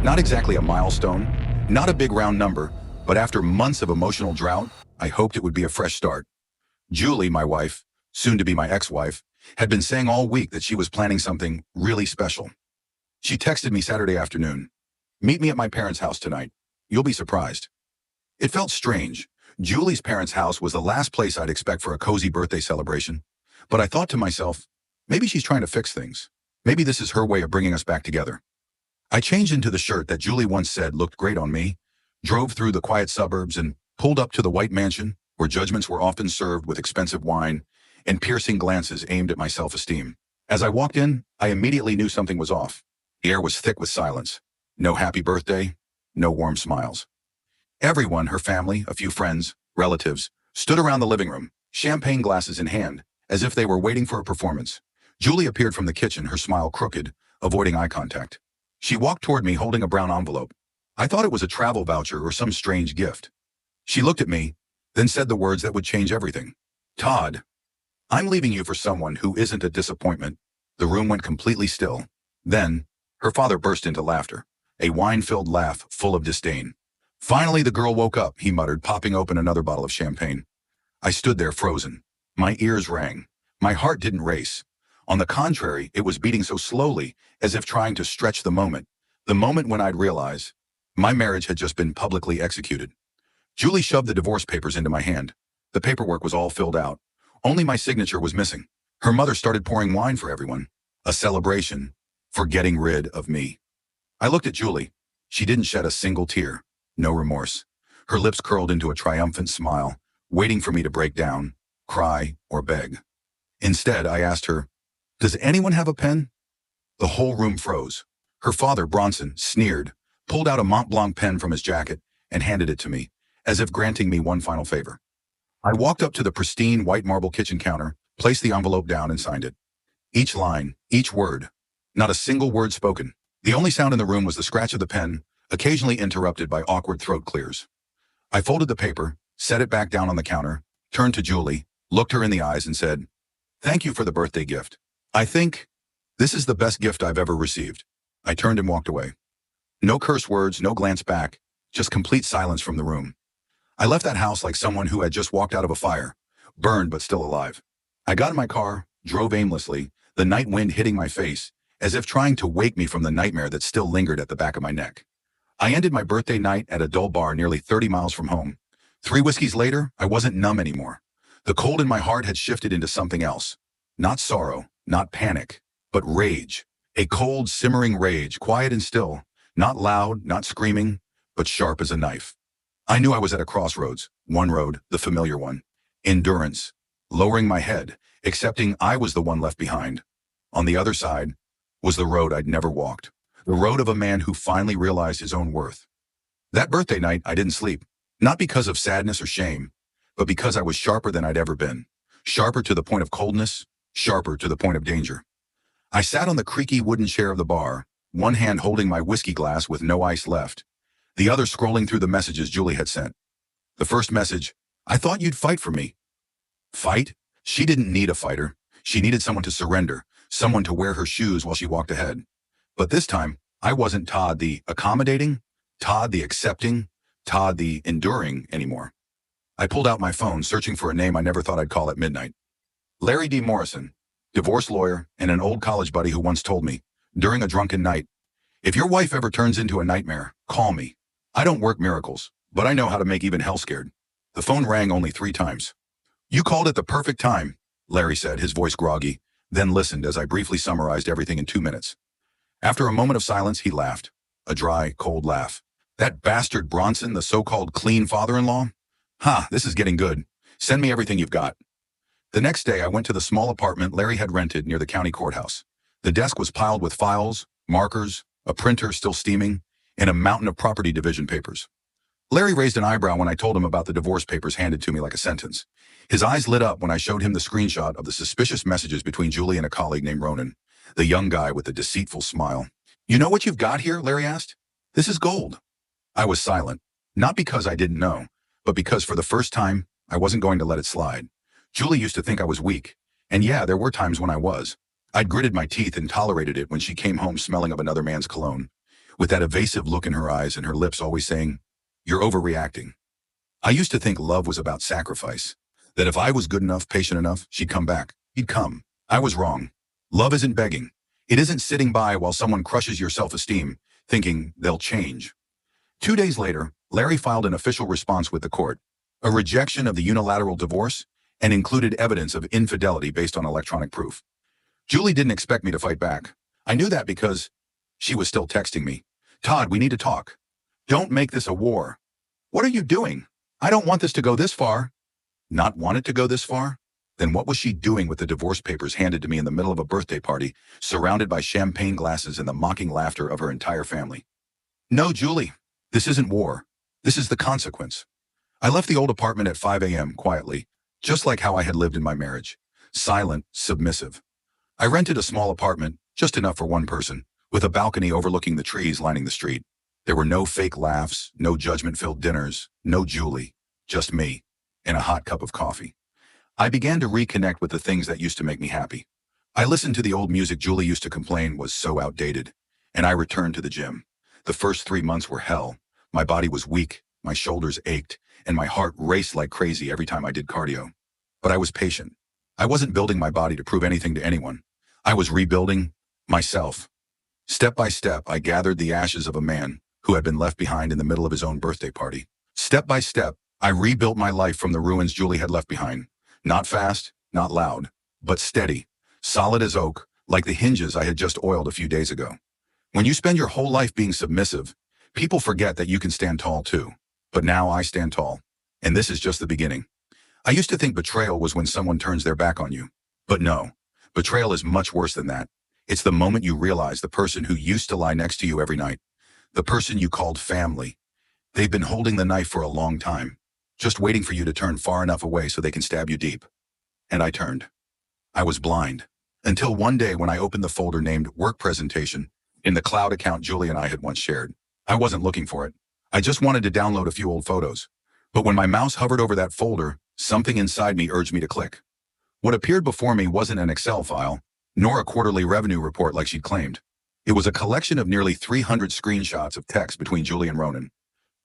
Not exactly a milestone, not a big round number, but after months of emotional drought, I hoped it would be a fresh start. Julie, my wife, soon to be my ex-wife, had been saying all week that she was planning something really special. She texted me Saturday afternoon, "Meet me at my parents' house tonight. You'll be surprised." It felt strange. Julie's parents' house was the last place I'd expect for a cozy birthday celebration. But I thought to myself, maybe she's trying to fix things. Maybe this is her way of bringing us back together. I changed into the shirt that Julie once said looked great on me, drove through the quiet suburbs, and pulled up to the white mansion, where judgments were often served with expensive wine and piercing glances aimed at my self-esteem. As I walked in, I immediately knew something was off. The air was thick with silence. No happy birthday, no warm smiles. Everyone, her family, a few friends, relatives, stood around the living room, champagne glasses in hand, as if they were waiting for a performance. Julie appeared from the kitchen, her smile crooked, avoiding eye contact. She walked toward me holding a brown envelope. I thought it was a travel voucher or some strange gift. She looked at me, then said the words that would change everything. "Todd, I'm leaving you for someone who isn't a disappointment." The room went completely still. Then, her father burst into laughter, a wine-filled laugh full of disdain. "Finally, the girl woke up," he muttered, popping open another bottle of champagne. I stood there frozen. My ears rang. My heart didn't race. On the contrary, it was beating so slowly, as if trying to stretch the moment when I'd realize my marriage had just been publicly executed. Julie shoved the divorce papers into my hand. The paperwork was all filled out. Only my signature was missing. Her mother started pouring wine for everyone. A celebration for getting rid of me. I looked at Julie. She didn't shed a single tear. No remorse. Her lips curled into a triumphant smile, waiting for me to break down, cry, or beg. Instead, I asked her, "Does anyone have a pen?" The whole room froze. Her father, Bronson, sneered, pulled out a Mont Blanc pen from his jacket, and handed it to me, as if granting me one final favor. I walked up to the pristine white marble kitchen counter, placed the envelope down, and signed it. Each line, each word. Not a single word spoken. The only sound in the room was the scratch of the pen, occasionally interrupted by awkward throat clears. I folded the paper, set it back down on the counter, turned to Julie, looked her in the eyes, and said, "Thank you for the birthday gift. I think this is the best gift I've ever received." I turned and walked away. No curse words, no glance back, just complete silence from the room. I left that house like someone who had just walked out of a fire, burned but still alive. I got in my car, drove aimlessly, the night wind hitting my face, as if trying to wake me from the nightmare that still lingered at the back of my neck. I ended my birthday night at a dull bar nearly 30 miles from home. 3 whiskeys later, I wasn't numb anymore. The cold in my heart had shifted into something else. Not sorrow, not panic, but rage. A cold, simmering rage, quiet and still, not loud, not screaming, but sharp as a knife. I knew I was at a crossroads, one road, the familiar one. Endurance. Lowering my head, accepting I was the one left behind. On the other side was the road I'd never walked. The road of a man who finally realized his own worth. That birthday night, I didn't sleep. Not because of sadness or shame, but because I was sharper than I'd ever been. Sharper to the point of coldness, sharper to the point of danger. I sat on the creaky wooden chair of the bar, one hand holding my whiskey glass with no ice left, the other scrolling through the messages Julie had sent. The first message, "I thought you'd fight for me." Fight? She didn't need a fighter. She needed someone to surrender, someone to wear her shoes while she walked ahead. But this time, I wasn't Todd the accommodating, Todd the accepting, Todd the enduring anymore. I pulled out my phone, searching for a name I never thought I'd call at midnight. Larry D. Morrison, divorce lawyer and an old college buddy who once told me, during a drunken night, "If your wife ever turns into a nightmare, call me. I don't work miracles, but I know how to make even hell scared." The phone rang only 3 times. "You called at the perfect time," Larry said, his voice groggy, then listened as I briefly summarized everything in 2 minutes. After a moment of silence, he laughed. A dry, cold laugh. "That bastard Bronson, the so-called clean father-in-law? Ha, this is getting good. Send me everything you've got." The next day, I went to the small apartment Larry had rented near the county courthouse. The desk was piled with files, markers, a printer still steaming, and a mountain of property division papers. Larry raised an eyebrow when I told him about the divorce papers handed to me like a sentence. His eyes lit up when I showed him the screenshot of the suspicious messages between Julie and a colleague named Ronan, the young guy with the deceitful smile. "You know what you've got here?" Larry asked. "This is gold." I was silent, not because I didn't know, but because for the first time, I wasn't going to let it slide. Julie used to think I was weak, and yeah, there were times when I was. I'd gritted my teeth and tolerated it when she came home smelling of another man's cologne, with that evasive look in her eyes and her lips always saying, "You're overreacting." I used to think love was about sacrifice, that if I was good enough, patient enough, she'd come back. He'd come. I was wrong. Love isn't begging. It isn't sitting by while someone crushes your self-esteem, thinking they'll change. 2 days later, Larry filed an official response with the court, a rejection of the unilateral divorce, and included evidence of infidelity based on electronic proof. Julie didn't expect me to fight back. I knew that because she was still texting me. "Todd, we need to talk. Don't make this a war." "What are you doing? I don't want this to go this far." Not want it to go this far? Then what was she doing with the divorce papers handed to me in the middle of a birthday party, surrounded by champagne glasses and the mocking laughter of her entire family? "No, Julie, this isn't war. This is the consequence." I left the old apartment at 5 a.m. quietly, just like how I had lived in my marriage. Silent, submissive. I rented a small apartment, just enough for one person, with a balcony overlooking the trees lining the street. There were no fake laughs, no judgment-filled dinners, no Julie, just me, and a hot cup of coffee. I began to reconnect with the things that used to make me happy. I listened to the old music Julie used to complain was so outdated, and I returned to the gym. The first 3 months were hell. My body was weak, my shoulders ached, and my heart raced like crazy every time I did cardio. But I was patient. I wasn't building my body to prove anything to anyone. I was rebuilding myself. Step by step, I gathered the ashes of a man who had been left behind in the middle of his own birthday party. Step by step, I rebuilt my life from the ruins Julie had left behind. Not fast, not loud, but steady, solid as oak, like the hinges I had just oiled a few days ago. When you spend your whole life being submissive, people forget that you can stand tall too. But now I stand tall. And this is just the beginning. I used to think betrayal was when someone turns their back on you. But no, betrayal is much worse than that. It's the moment you realize the person who used to lie next to you every night, the person you called family, they've been holding the knife for a long time, just waiting for you to turn far enough away so they can stab you deep. And I turned. I was blind. Until one day when I opened the folder named Work Presentation in the cloud account Julie and I had once shared. I wasn't looking for it. I just wanted to download a few old photos. But when my mouse hovered over that folder, something inside me urged me to click. What appeared before me wasn't an Excel file, nor a quarterly revenue report like she'd claimed. It was a collection of nearly 300 screenshots of text between Julie and Ronan.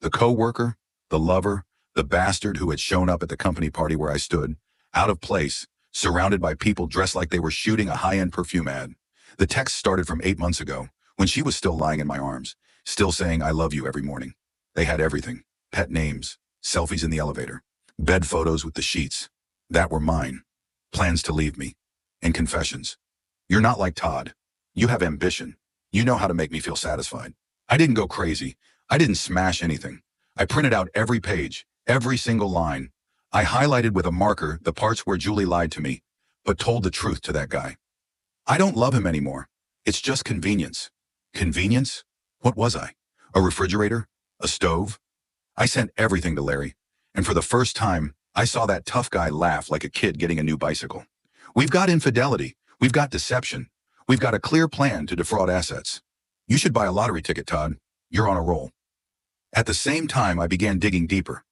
The co-worker, the lover, the bastard who had shown up at the company party where I stood, out of place, surrounded by people dressed like they were shooting a high-end perfume ad. The text started from 8 months ago, when she was still lying in my arms, still saying I love you every morning. They had everything. Pet names, selfies in the elevator, bed photos with the sheets. That were mine. Plans to leave me. And confessions. "You're not like Todd. You have ambition. You know how to make me feel satisfied." I didn't go crazy. I didn't smash anything. I printed out every page, every single line. I highlighted with a marker the parts where Julie lied to me, but told the truth to that guy. I don't love him anymore. It's just convenience. Convenience? What was I? A refrigerator? A stove? I sent everything to Larry, and for the first time, I saw that tough guy laugh like a kid getting a new bicycle. We've got infidelity. We've got deception. We've got a clear plan to defraud assets. You should buy a lottery ticket, Todd. You're on a roll. At the same time, I began digging deeper.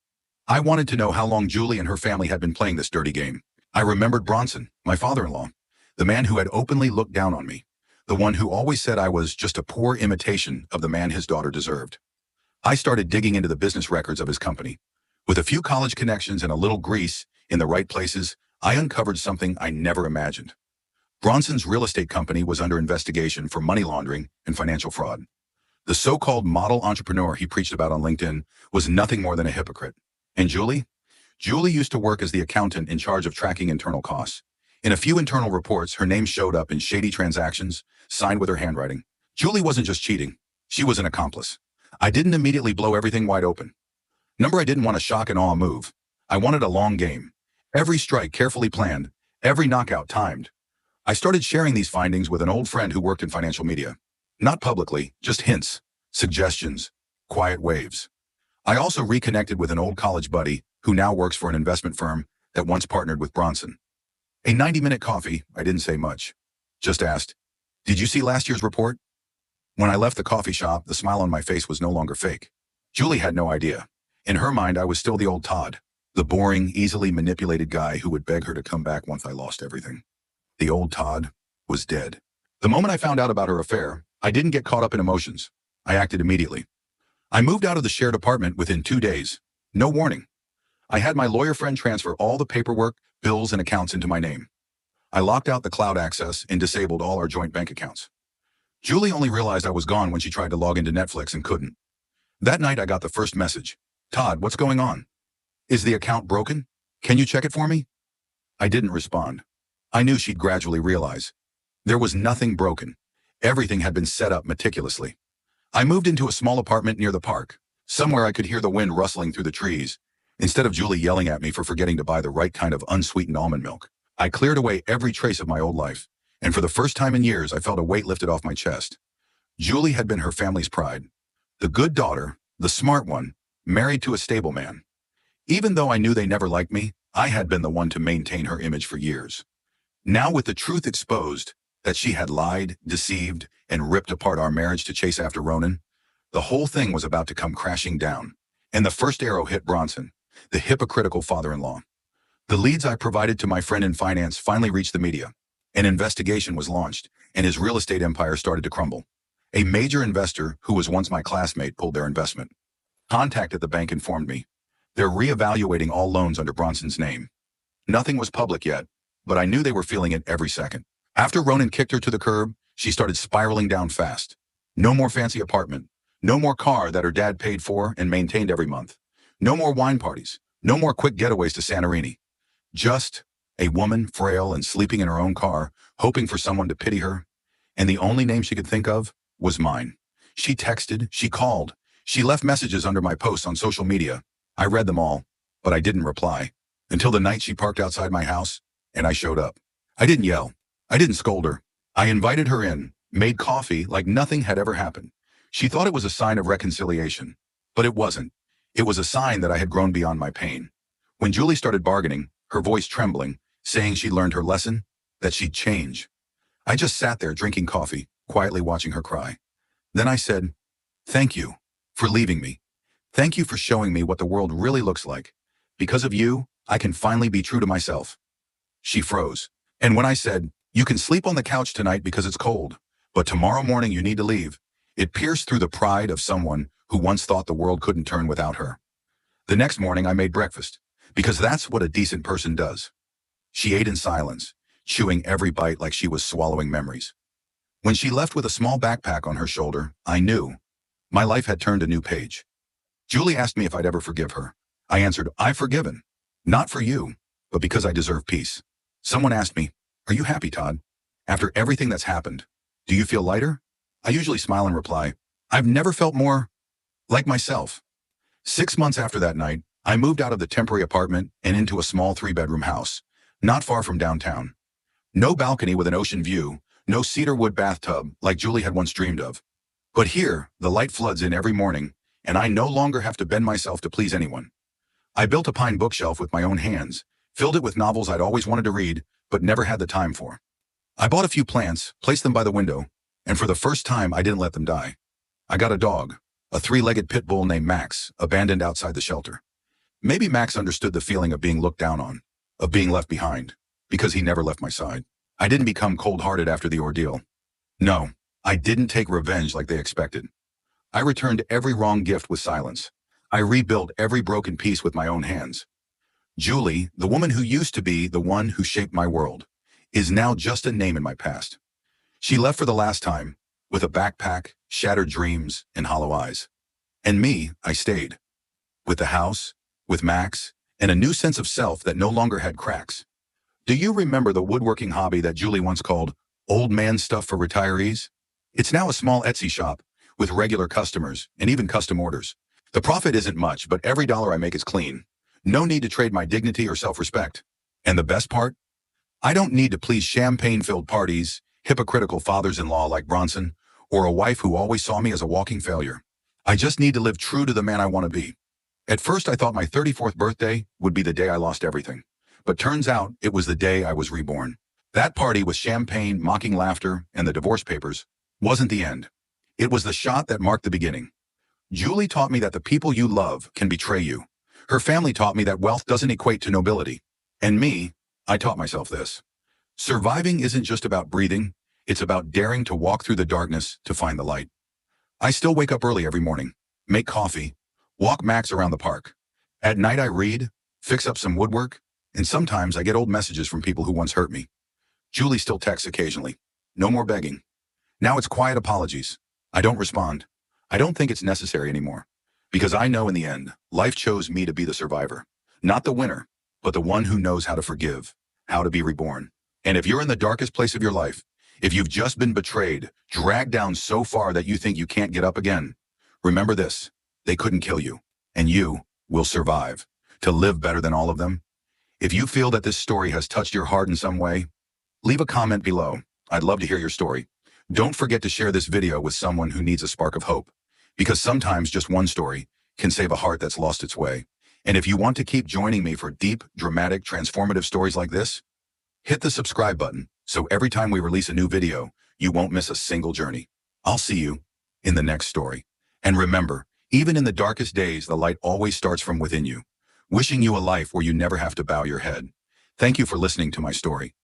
I wanted to know how long Julie and her family had been playing this dirty game. I remembered Bronson, my father-in-law, the man who had openly looked down on me, the one who always said I was just a poor imitation of the man his daughter deserved. I started digging into the business records of his company. With a few college connections and a little grease in the right places, I uncovered something I never imagined. Bronson's real estate company was under investigation for money laundering and financial fraud. The so-called model entrepreneur he preached about on LinkedIn was nothing more than a hypocrite. And Julie? Julie used to work as the accountant in charge of tracking internal costs. In a few internal reports, her name showed up in shady transactions, signed with her handwriting. Julie wasn't just cheating. She was an accomplice. I didn't immediately blow everything wide open. I didn't want a shock and awe move. I wanted a long game. Every strike carefully planned, every knockout timed. I started sharing these findings with an old friend who worked in financial media. Not publicly, just hints, suggestions, quiet waves. I also reconnected with an old college buddy who now works for an investment firm that once partnered with Bronson. A 90-minute coffee, I didn't say much. Just asked, "Did you see last year's report?" When I left the coffee shop, the smile on my face was no longer fake. Julie had no idea. In her mind, I was still the old Todd, the boring, easily manipulated guy who would beg her to come back once I lost everything. The old Todd was dead. The moment I found out about her affair, I didn't get caught up in emotions. I acted immediately. I moved out of the shared apartment within 2 days. No warning. I had my lawyer friend transfer all the paperwork, bills, and accounts into my name. I locked out the cloud access and disabled all our joint bank accounts. Julie only realized I was gone when she tried to log into Netflix and couldn't. That night I got the first message. Todd, what's going on? Is the account broken? Can you check it for me? I didn't respond. I knew she'd gradually realize. There was nothing broken. Everything had been set up meticulously. I moved into a small apartment near the park, somewhere I could hear the wind rustling through the trees. Instead of Julie yelling at me for forgetting to buy the right kind of unsweetened almond milk, I cleared away every trace of my old life, and for the first time in years I felt a weight lifted off my chest. Julie had been her family's pride. The good daughter, the smart one, married to a stable man. Even though I knew they never liked me, I had been the one to maintain her image for years. Now with the truth exposed, that she had lied, deceived, and ripped apart our marriage to chase after Ronan, the whole thing was about to come crashing down. And the first arrow hit Bronson, the hypocritical father-in-law. The leads I provided to my friend in finance finally reached the media. An investigation was launched, and his real estate empire started to crumble. A major investor, who was once my classmate, pulled their investment. Contact at the bank informed me. They're reevaluating all loans under Bronson's name. Nothing was public yet, but I knew they were feeling it every second. After Ronan kicked her to the curb, she started spiraling down fast. No more fancy apartment. No more car that her dad paid for and maintained every month. No more wine parties. No more quick getaways to Santorini. Just a woman, frail and sleeping in her own car, hoping for someone to pity her. And the only name she could think of was mine. She texted, she called, she left messages under my posts on social media. I read them all, but I didn't reply. Until the night she parked outside my house, and I showed up. I didn't yell. I didn't scold her. I invited her in, made coffee like nothing had ever happened. She thought it was a sign of reconciliation, but it wasn't. It was a sign that I had grown beyond my pain. When Julie started bargaining, her voice trembling, saying she'd learned her lesson, that she'd change, I just sat there drinking coffee, quietly watching her cry. Then I said, "Thank you for leaving me. Thank you for showing me what the world really looks like. Because of you, I can finally be true to myself." She froze. And when I said, "You can sleep on the couch tonight because it's cold, but tomorrow morning you need to leave," it pierced through the pride of someone who once thought the world couldn't turn without her. The next morning I made breakfast, because that's what a decent person does. She ate in silence, chewing every bite like she was swallowing memories. When she left with a small backpack on her shoulder, I knew my life had turned a new page. Julie asked me if I'd ever forgive her. I answered, "I've forgiven. Not for you, but because I deserve peace." Someone asked me, "Are you happy, Todd? After everything that's happened, do you feel lighter?" I usually smile and reply, "I've never felt more like myself." 6 months after that night, I moved out of the temporary apartment and into a small 3-bedroom house, not far from downtown. No balcony with an ocean view, no cedar wood bathtub like Julie had once dreamed of. But here, the light floods in every morning, and I no longer have to bend myself to please anyone. I built a pine bookshelf with my own hands, filled it with novels I'd always wanted to read, but never had the time for. I bought a few plants, placed them by the window, and for the first time I didn't let them die. I got a dog, a 3-legged pit bull named Max, abandoned outside the shelter. Maybe Max understood the feeling of being looked down on, of being left behind, because he never left my side. I didn't become cold-hearted after the ordeal. No, I didn't take revenge like they expected. I returned every wrong gift with silence. I rebuilt every broken piece with my own hands. Julie, the woman who used to be the one who shaped my world, is now just a name in my past. She left for the last time, with a backpack, shattered dreams, and hollow eyes. And me, I stayed. With the house, with Max, and a new sense of self that no longer had cracks. Do you remember the woodworking hobby that Julie once called old man stuff for retirees? It's now a small Etsy shop, with regular customers, and even custom orders. The profit isn't much, but every dollar I make is clean. No need to trade my dignity or self-respect. And the best part? I don't need to please champagne-filled parties, hypocritical fathers-in-law like Bronson, or a wife who always saw me as a walking failure. I just need to live true to the man I want to be. At first I thought my 34th birthday would be the day I lost everything. But turns out it was the day I was reborn. That party with champagne, mocking laughter, and the divorce papers wasn't the end. It was the shot that marked the beginning. Julie taught me that the people you love can betray you. Her family taught me that wealth doesn't equate to nobility. And me, I taught myself this. Surviving isn't just about breathing, it's about daring to walk through the darkness to find the light. I still wake up early every morning, make coffee, walk Max around the park. At night I read, fix up some woodwork, and sometimes I get old messages from people who once hurt me. Julie still texts occasionally. No more begging. Now it's quiet apologies. I don't respond. I don't think it's necessary anymore. Because I know in the end, life chose me to be the survivor. Not the winner, but the one who knows how to forgive, how to be reborn. And if you're in the darkest place of your life, if you've just been betrayed, dragged down so far that you think you can't get up again, remember this: they couldn't kill you, and you will survive to live better than all of them. If you feel that this story has touched your heart in some way, leave a comment below. I'd love to hear your story. Don't forget to share this video with someone who needs a spark of hope, because sometimes just one story can save a heart that's lost its way. And if you want to keep joining me for deep, dramatic, transformative stories like this, hit the subscribe button so every time we release a new video, you won't miss a single journey. I'll see you in the next story. And remember, even in the darkest days, the light always starts from within you. Wishing you a life where you never have to bow your head. Thank you for listening to my story.